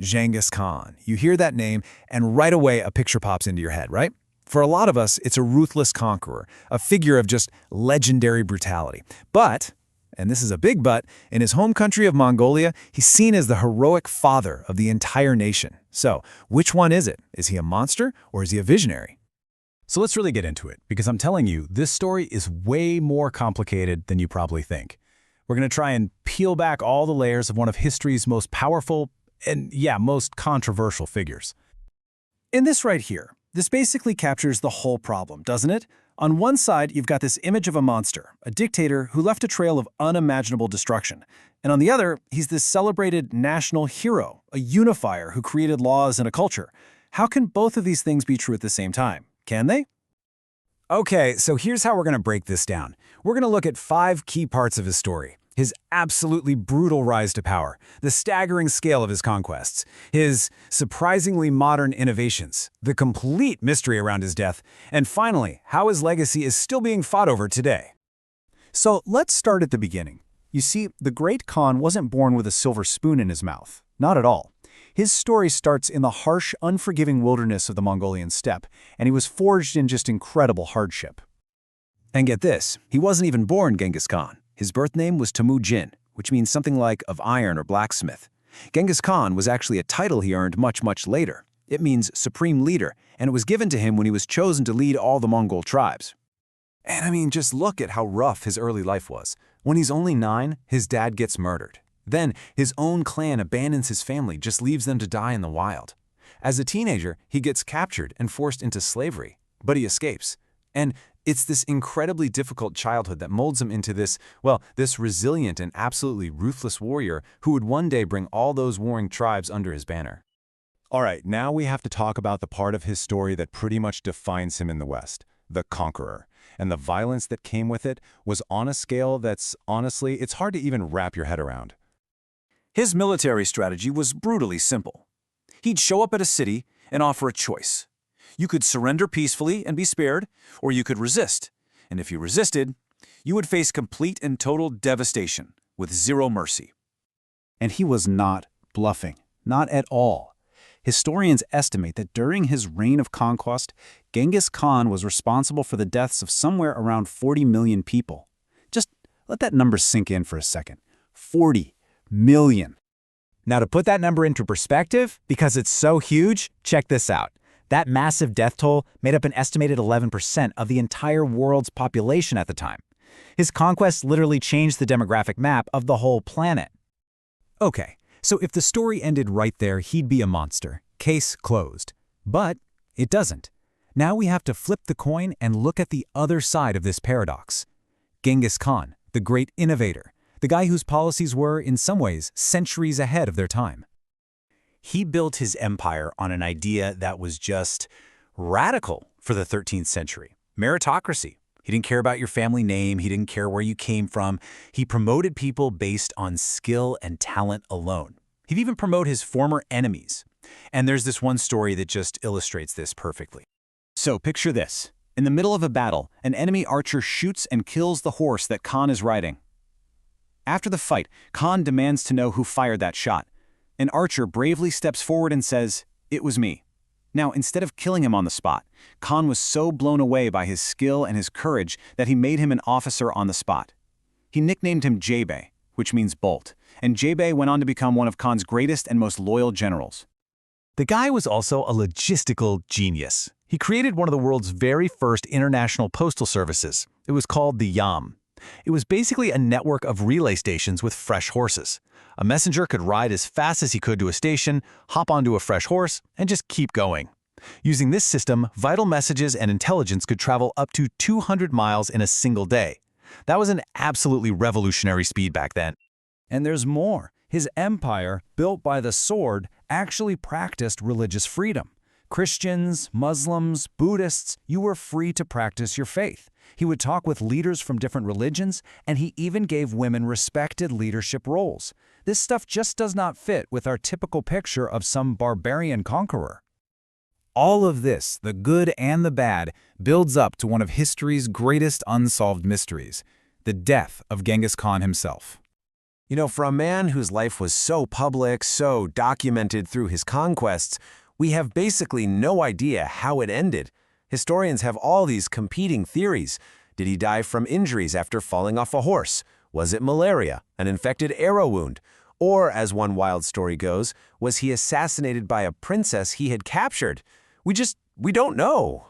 Genghis Khan. You hear that name, and right away a picture pops into your head, right? For a lot of us, it's a ruthless conqueror, a figure of just legendary brutality. But, and this is a big but, in his home country of Mongolia, he's seen as the heroic father of the entire nation. So, which one is it? Is he a monster, or is he a visionary? So let's really get into it, because I'm telling you, this story is way more complicated than you probably think. We're going to try and peel back all the layers of one of history's most powerful and, most controversial figures. In this right here, this basically captures the whole problem, doesn't it? On one side, you've got this image of a monster, a dictator who left a trail of unimaginable destruction. And on the other, he's this celebrated national hero, a unifier who created laws and a culture. How can both of these things be true at the same time? Can they? Okay, so here's how we're going to break this down. We're going to look at 5 key parts of his story. His absolutely brutal rise to power, the staggering scale of his conquests, his surprisingly modern innovations, the complete mystery around his death, and finally, how his legacy is still being fought over today. So let's start at the beginning. You see, the great Khan wasn't born with a silver spoon in his mouth. Not at all. His story starts in the harsh, unforgiving wilderness of the Mongolian steppe, and he was forged in just incredible hardship. And get this, he wasn't even born Genghis Khan. His birth name was Temujin, which means something like of iron or blacksmith. Genghis Khan was actually a title he earned much later. It means supreme leader, and it was given to him when he was chosen to lead all the Mongol tribes. And I mean, just look at how rough his early life was. When he's only 9, his dad gets murdered. Then, his own clan abandons his family, just leaves them to die in the wild. As a teenager, he gets captured and forced into slavery, but he escapes. And it's this incredibly difficult childhood that molds him into this resilient and absolutely ruthless warrior who would one day bring all those warring tribes under his banner. All right, now we have to talk about the part of his story that pretty much defines him in the West, the conqueror. And the violence that came with it was on a scale that's, honestly, it's hard to even wrap your head around. His military strategy was brutally simple. He'd show up at a city and offer a choice. You could surrender peacefully and be spared, or you could resist. And if you resisted, you would face complete and total devastation with zero mercy. And he was not bluffing, not at all. Historians estimate that during his reign of conquest, Genghis Khan was responsible for the deaths of somewhere around 40 million people. Just let that number sink in for a second. 40 million. Now to put that number into perspective, because it's so huge, check this out. That massive death toll made up an estimated 11% of the entire world's population at the time. His conquests literally changed the demographic map of the whole planet. Okay, so if the story ended right there, he'd be a monster. Case closed. But it doesn't. Now we have to flip the coin and look at the other side of this paradox. Genghis Khan, the great innovator, the guy whose policies were, in some ways, centuries ahead of their time. He built his empire on an idea that was just radical for the 13th century. Meritocracy. He didn't care about your family name. He didn't care where you came from. He promoted people based on skill and talent alone. He'd even promote his former enemies. And there's this one story that just illustrates this perfectly. So picture this. In the middle of a battle, an enemy archer shoots and kills the horse that Khan is riding. After the fight, Khan demands to know who fired that shot. An archer bravely steps forward and says, "It was me." Now, instead of killing him on the spot, Khan was so blown away by his skill and his courage that he made him an officer on the spot. He nicknamed him Jebei, which means bolt, and Jebei went on to become one of Khan's greatest and most loyal generals. The guy was also a logistical genius. He created one of the world's very first international postal services. It was called the Yam. It was basically a network of relay stations with fresh horses. A messenger could ride as fast as he could to a station, hop onto a fresh horse, and just keep going. Using this system, vital messages and intelligence could travel up to 200 miles in a single day. That was an absolutely revolutionary speed back then. And there's more. His empire, built by the sword, actually practiced religious freedom. Christians, Muslims, Buddhists, you were free to practice your faith. He would talk with leaders from different religions, and he even gave women respected leadership roles. This stuff just does not fit with our typical picture of some barbarian conqueror. All of this, the good and the bad, builds up to one of history's greatest unsolved mysteries, the death of Genghis Khan himself. You know, for a man whose life was so public, so documented through his conquests, we have basically no idea how it ended. Historians have all these competing theories. Did he die from injuries after falling off a horse? Was it malaria, an infected arrow wound? Or, as one wild story goes, was he assassinated by a princess he had captured? We don't know.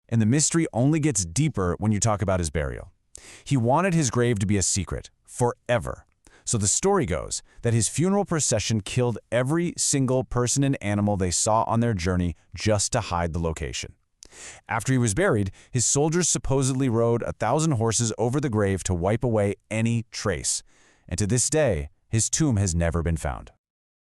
And the mystery only gets deeper when you talk about his burial. He wanted his grave to be a secret, forever. So the story goes that his funeral procession killed every single person and animal they saw on their journey just to hide the location. After he was buried, his soldiers supposedly rode 1,000 horses over the grave to wipe away any trace. And to this day, his tomb has never been found.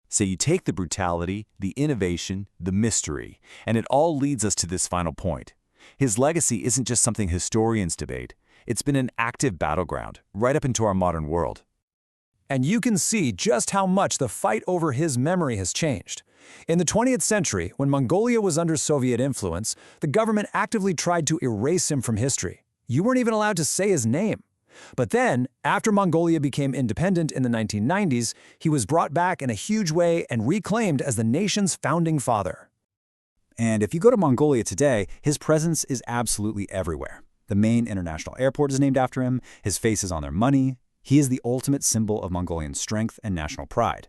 So you take the brutality, the innovation, the mystery, and it all leads us to this final point. His legacy isn't just something historians debate. It's been an active battleground, right up into our modern world. And you can see just how much the fight over his memory has changed. In the 20th century, when Mongolia was under Soviet influence, the government actively tried to erase him from history. You weren't even allowed to say his name. But then, after Mongolia became independent in the 1990s, he was brought back in a huge way and reclaimed as the nation's founding father. And if you go to Mongolia today, his presence is absolutely everywhere. The main international airport is named after him, his face is on their money. He is the ultimate symbol of Mongolian strength and national pride.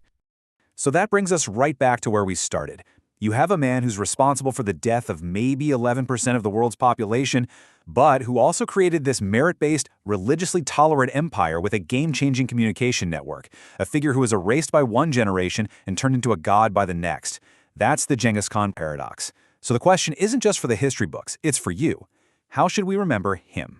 So that brings us right back to where we started. You have a man who's responsible for the death of maybe 11% of the world's population, but who also created this merit-based, religiously tolerant empire with a game-changing communication network, a figure who was erased by one generation and turned into a god by the next. That's the Genghis Khan paradox. So the question isn't just for the history books, it's for you. How should we remember him?